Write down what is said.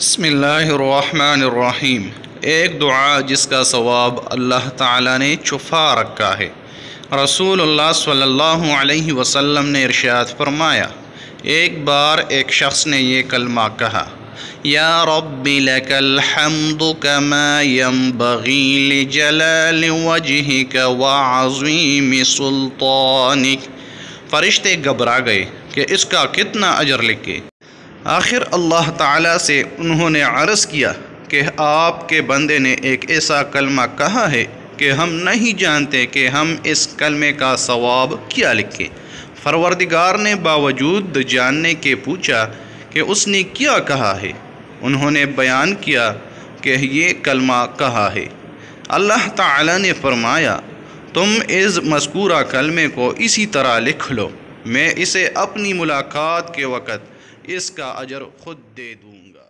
بسم اللہ الرحمن الرحیم۔ ایک دعا جس کا ثواب اللہ تعالیٰ نے چھپا رکھا ہے۔ رسول اللہ صلی اللہ علیہ وسلم نے ارشاد فرمایا، ایک بار ایک شخص نے یہ کلمہ کہا، یا رب لک الحمد کما ینبغی لجلال وجہک وعظیم سلطانک۔ فرشتے گھبرا گئے کہ اس کا کتنا اجر لکھے۔ آخر اللہ تعالیٰ سے انہوں نے عرض کیا کہ آپ کے بندے نے ایک ایسا کلمہ کہا ہے کہ ہم نہیں جانتے کہ ہم اس کلمے کا ثواب کیا لکھیں۔ پروردگار نے باوجود جاننے کے پوچھا کہ اس نے کیا کہا ہے۔ انہوں نے بیان کیا کہ یہ کلمہ کہا ہے۔ اللہ تعالیٰ نے فرمایا، تم اس مذکورہ کلمے کو اسی طرح لکھ لو، میں اسے اپنی ملاقات کے وقت اس کا اجر خود دے دوں گا۔